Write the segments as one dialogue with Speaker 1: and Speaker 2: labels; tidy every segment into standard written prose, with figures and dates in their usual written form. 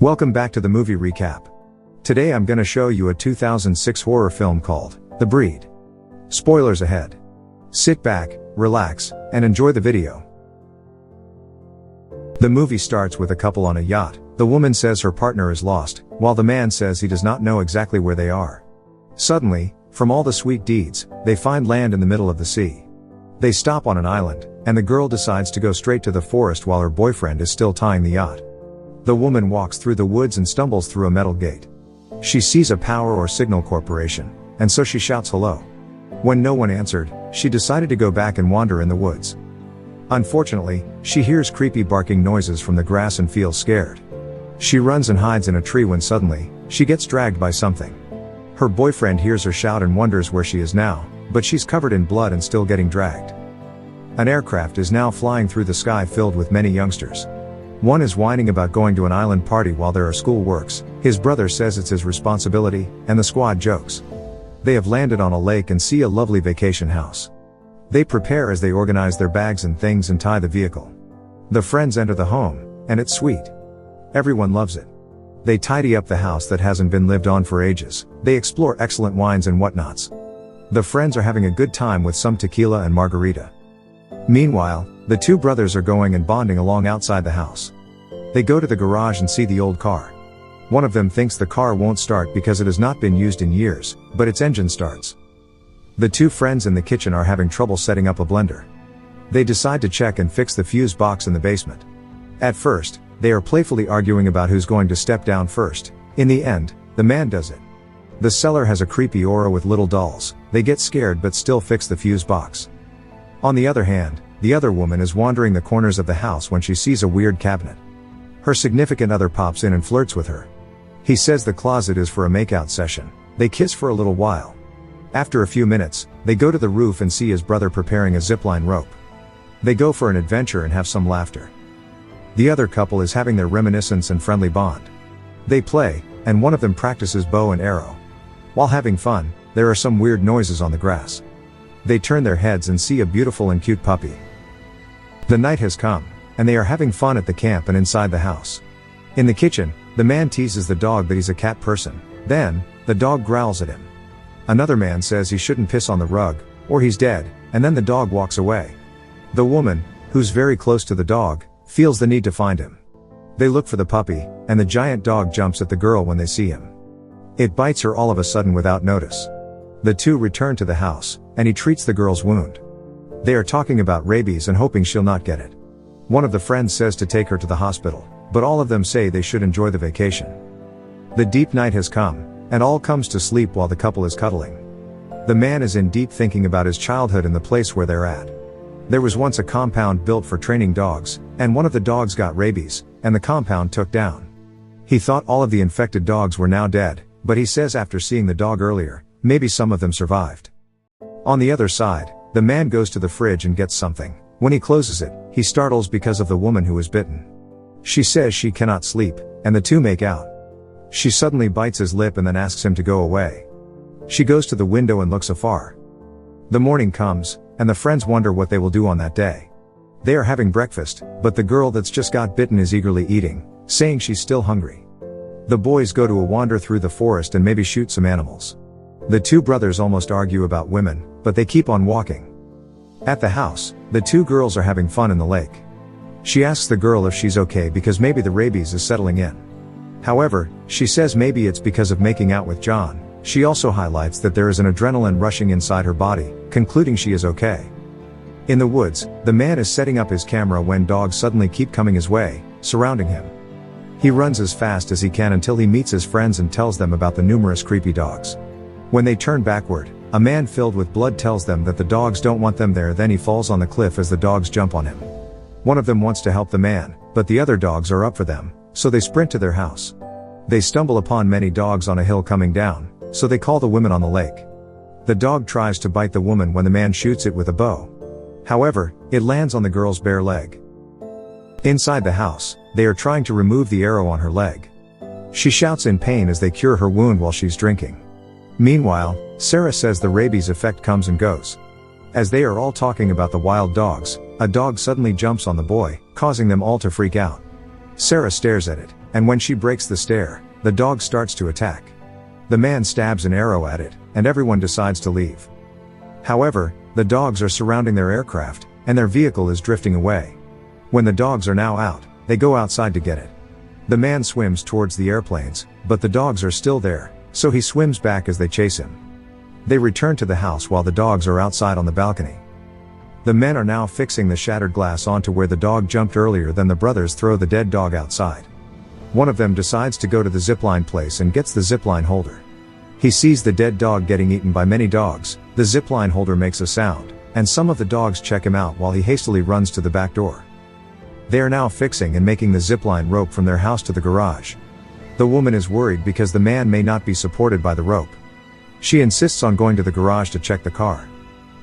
Speaker 1: Welcome back to the movie recap. Today I'm gonna show you a 2006 horror film called The Breed. Spoilers ahead. Sit back, relax, and enjoy the video. The movie starts with a couple on a yacht. The woman says her partner is lost, while the man says he does not know exactly where they are. Suddenly, from all the sweet deeds, they find land in the middle of the sea. They stop on an island, and the girl decides to go straight to the forest while her boyfriend is still tying the yacht. The woman walks through the woods and stumbles through a metal gate. She sees a power or signal corporation, and so she shouts hello. When no one answered, she decided to go back and wander in the woods. Unfortunately, she hears creepy barking noises from the grass and feels scared. She runs and hides in a tree when suddenly, she gets dragged by something. Her boyfriend hears her shout and wonders where she is now, but she's covered in blood and still getting dragged. An aircraft is now flying through the sky filled with many youngsters. One is whining about going to an island party while there are school works. His brother says it's his responsibility, and the squad jokes. They have landed on a lake and see a lovely vacation house. They prepare as they organize their bags and things and tie the vehicle. The friends enter the home, and it's sweet. Everyone loves it. They tidy up the house that hasn't been lived on for ages. They explore excellent wines and whatnots. The friends are having a good time with some tequila and margarita. Meanwhile, the two brothers are going and bonding along outside the house. They go to the garage and see the old car. One of them thinks the car won't start because it has not been used in years, but its engine starts. The two friends in the kitchen are having trouble setting up a blender. They decide to check and fix the fuse box in the basement. At first, they are playfully arguing about who's going to step down first. In the end, the man does it. The cellar has a creepy aura with little dolls. They get scared but still fix the fuse box. On the other hand, the other woman is wandering the corners of the house when she sees a weird cabinet. Her significant other pops in and flirts with her. He says the closet is for a makeout session. They kiss for a little while. After a few minutes, they go to the roof and see his brother preparing a zipline rope. They go for an adventure and have some laughter. The other couple is having their reminiscence and friendly bond. They play, and one of them practices bow and arrow. While having fun, there are some weird noises on the grass. They turn their heads and see a beautiful and cute puppy. The night has come, and they are having fun at the camp and inside the house. In the kitchen, the man teases the dog that he's a cat person. Then, the dog growls at him. Another man says he shouldn't piss on the rug, or he's dead, and then the dog walks away. The woman, who's very close to the dog, feels the need to find him. They look for the puppy, and the giant dog jumps at the girl when they see him. It bites her all of a sudden without notice. The two return to the house, and he treats the girl's wound. They are talking about rabies and hoping she'll not get it. One of the friends says to take her to the hospital, but all of them say they should enjoy the vacation. The deep night has come, and all comes to sleep while the couple is cuddling. The man is in deep thinking about his childhood and the place where they're at. There was once a compound built for training dogs, and one of the dogs got rabies, and the compound took down. He thought all of the infected dogs were now dead, but he says after seeing the dog earlier, maybe some of them survived. On the other side, the man goes to the fridge and gets something. When he closes it, he startles because of the woman who was bitten. She says she cannot sleep, and the two make out. She suddenly bites his lip and then asks him to go away. She goes to the window and looks afar. The morning comes, and the friends wonder what they will do on that day. They are having breakfast, but the girl that's just got bitten is eagerly eating, saying she's still hungry. The boys go to a wander through the forest and maybe shoot some animals. The two brothers almost argue about women, but they keep on walking. At the house, the two girls are having fun in the lake. She asks the girl if she's okay because maybe the rabies is settling in. However, she says maybe it's because of making out with John. She also highlights that there is an adrenaline rushing inside her body, concluding she is okay. In the woods, the man is setting up his camera when dogs suddenly keep coming his way, surrounding him. He runs as fast as he can until he meets his friends and tells them about the numerous creepy dogs. When they turn backward, a man filled with blood tells them that the dogs don't want them there. Then he falls on the cliff as the dogs jump on him. One of them wants to help the man, but the other dogs are up for them, so they sprint to their house. They stumble upon many dogs on a hill coming down, so they call the women on the lake. The dog tries to bite the woman when the man shoots it with a bow. However, it lands on the girl's bare leg. Inside the house, they are trying to remove the arrow on her leg. She shouts in pain as they cure her wound while she's drinking. Meanwhile, Sarah says the rabies effect comes and goes. As they are all talking about the wild dogs, a dog suddenly jumps on the boy, causing them all to freak out. Sarah stares at it, and when she breaks the stair, the dog starts to attack. The man stabs an arrow at it, and everyone decides to leave. However, the dogs are surrounding their aircraft, and their vehicle is drifting away. When the dogs are now out, they go outside to get it. The man swims towards the airplanes, but the dogs are still there, so he swims back as they chase him. They return to the house while the dogs are outside on the balcony. The men are now fixing the shattered glass onto where the dog jumped earlier. Then the brothers throw the dead dog outside. One of them decides to go to the zipline place and gets the zipline holder. He sees the dead dog getting eaten by many dogs. The zipline holder makes a sound, and some of the dogs check him out while he hastily runs to the back door. They are now fixing and making the zipline rope from their house to the garage. The woman is worried because the man may not be supported by the rope. She insists on going to the garage to check the car.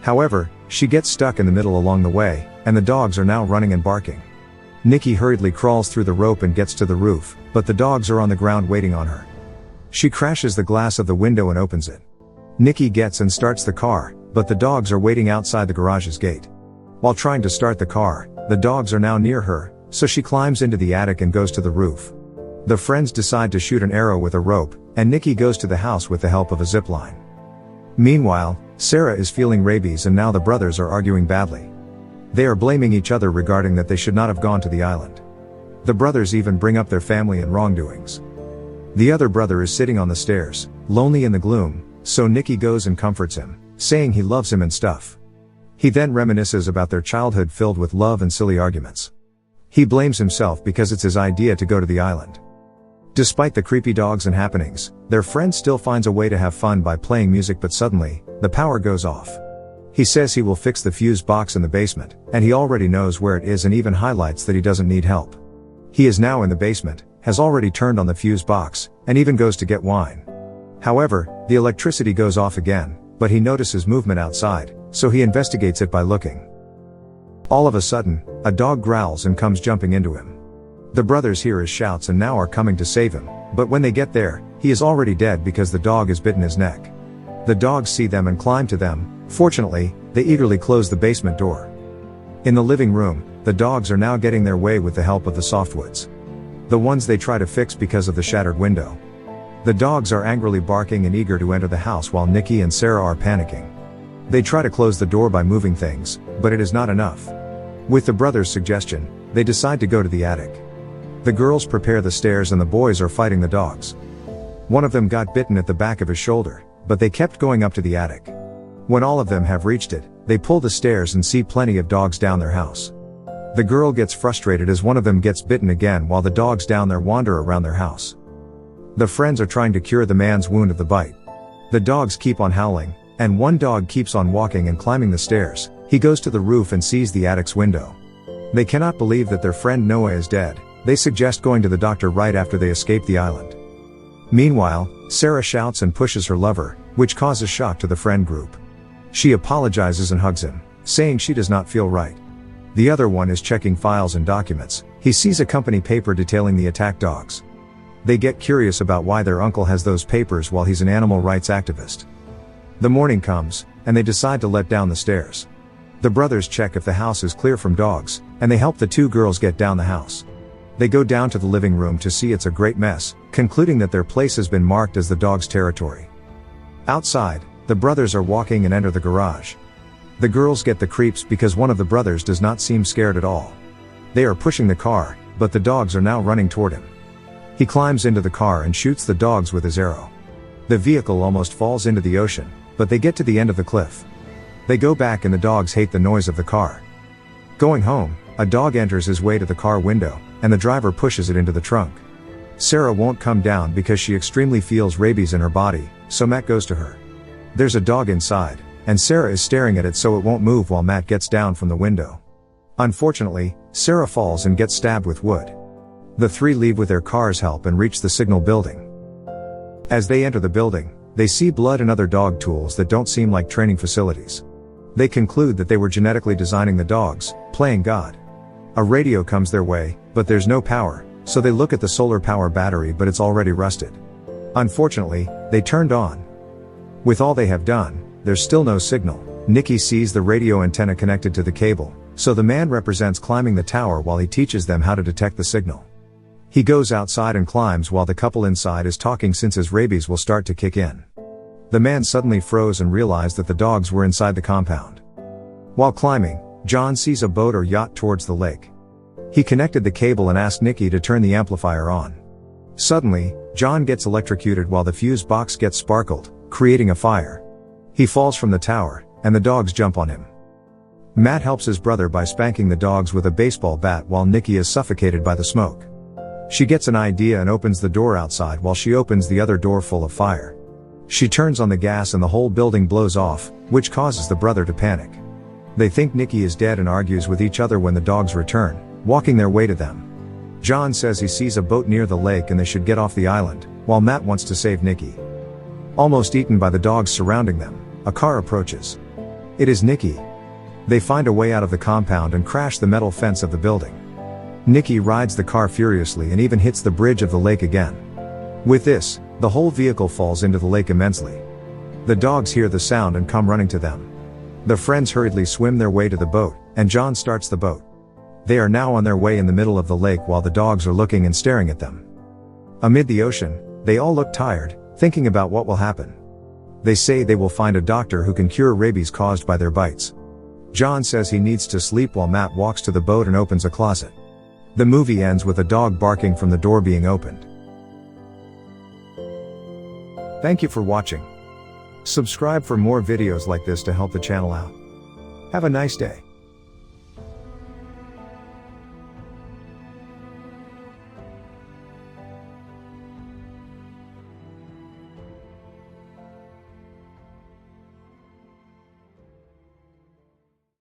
Speaker 1: However, she gets stuck in the middle along the way, and the dogs are now running and barking. Nikki hurriedly crawls through the rope and gets to the roof, but the dogs are on the ground waiting on her. She crashes the glass of the window and opens it. Nikki gets and starts the car, but the dogs are waiting outside the garage's gate. While trying to start the car, the dogs are now near her, so she climbs into the attic and goes to the roof. The friends decide to shoot an arrow with a rope, and Nikki goes to the house with the help of a zipline. Meanwhile, Sarah is feeling rabies and now the brothers are arguing badly. They are blaming each other regarding that they should not have gone to the island. The brothers even bring up their family and wrongdoings. The other brother is sitting on the stairs, lonely in the gloom, so Nikki goes and comforts him, saying he loves him and stuff. He then reminisces about their childhood filled with love and silly arguments. He blames himself because it's his idea to go to the island. Despite the creepy dogs and happenings, their friend still finds a way to have fun by playing music, but suddenly, the power goes off. He says he will fix the fuse box in the basement, and he already knows where it is and even highlights that he doesn't need help. He is now in the basement, has already turned on the fuse box, and even goes to get wine. However, the electricity goes off again, but he notices movement outside, so he investigates it by looking. All of a sudden, a dog growls and comes jumping into him. The brothers hear his shouts and now are coming to save him, but when they get there, he is already dead because the dog has bitten his neck. The dogs see them and climb to them. Fortunately, they eagerly close the basement door. In the living room, the dogs are now getting their way with the help of the softwoods. The ones they try to fix because of the shattered window. The dogs are angrily barking and eager to enter the house while Nikki and Sarah are panicking. They try to close the door by moving things, but it is not enough. With the brothers' suggestion, they decide to go to the attic. The girls prepare the stairs and the boys are fighting the dogs. One of them got bitten at the back of his shoulder, but they kept going up to the attic. When all of them have reached it, they pull the stairs and see plenty of dogs down their house. The girl gets frustrated as one of them gets bitten again while the dogs down there wander around their house. The friends are trying to cure the man's wound of the bite. The dogs keep on howling, and one dog keeps on walking and climbing the stairs. He goes to the roof and sees the attic's window. They cannot believe that their friend Noah is dead. They suggest going to the doctor right after they escape the island. Meanwhile, Sarah shouts and pushes her lover, which causes shock to the friend group. She apologizes and hugs him, saying she does not feel right. The other one is checking files and documents. He sees a company paper detailing the attacked dogs. They get curious about why their uncle has those papers while he's an animal rights activist. The morning comes, and they decide to let down the stairs. The brothers check if the house is clear from dogs, and they help the two girls get down the house. They go down to the living room to see it's a great mess, concluding that their place has been marked as the dog's territory. Outside, the brothers are walking and enter the garage. The girls get the creeps because one of the brothers does not seem scared at all. They are pushing the car, but the dogs are now running toward him. He climbs into the car and shoots the dogs with his arrow. The vehicle almost falls into the ocean, but they get to the end of the cliff. They go back and the dogs hate the noise of the car. Going home, a dog enters his way to the car window, and the driver pushes it into the trunk. Sarah won't come down because she extremely feels rabies in her body, so Matt goes to her. There's a dog inside, and Sarah is staring at it so it won't move while Matt gets down from the window. Unfortunately, Sarah falls and gets stabbed with wood. The three leave with their car's help and reach the signal building. As they enter the building, they see blood and other dog tools that don't seem like training facilities. They conclude that they were genetically designing the dogs, playing God. A radio comes their way, but there's no power, so they look at the solar power battery but it's already rusted. Unfortunately, they turned on. With all they have done, there's still no signal. Nikki sees the radio antenna connected to the cable, so the man represents climbing the tower while he teaches them how to detect the signal. He goes outside and climbs while the couple inside is talking since his rabies will start to kick in. The man suddenly froze and realized that the dogs were inside the compound. While climbing, John sees a boat or yacht towards the lake. He connected the cable and asked Nikki to turn the amplifier on. Suddenly, John gets electrocuted while the fuse box gets sparkled, creating a fire. He falls from the tower, and the dogs jump on him. Matt helps his brother by spanking the dogs with a baseball bat while Nikki is suffocated by the smoke. She gets an idea and opens the door outside while she opens the other door full of fire. She turns on the gas and the whole building blows off, which causes the brother to panic. They think Nikki is dead and argues with each other when the dogs return, walking their way to them. John says he sees a boat near the lake and they should get off the island, while Matt wants to save Nikki. Almost eaten by the dogs surrounding them, a car approaches. It is Nikki. They find a way out of the compound and crash the metal fence of the building. Nikki rides the car furiously and even hits the bridge of the lake again. With this, the whole vehicle falls into the lake immensely. The dogs hear the sound and come running to them. The friends hurriedly swim their way to the boat, and John starts the boat. They are now on their way in the middle of the lake while the dogs are looking and staring at them. Amid the ocean, they all look tired, thinking about what will happen. They say they will find a doctor who can cure rabies caused by their bites. John says he needs to sleep while Matt walks to the boat and opens a closet. The movie ends with a dog barking from the door being opened. Thank you for watching. Subscribe for more videos like this to help the channel out. Have a nice day.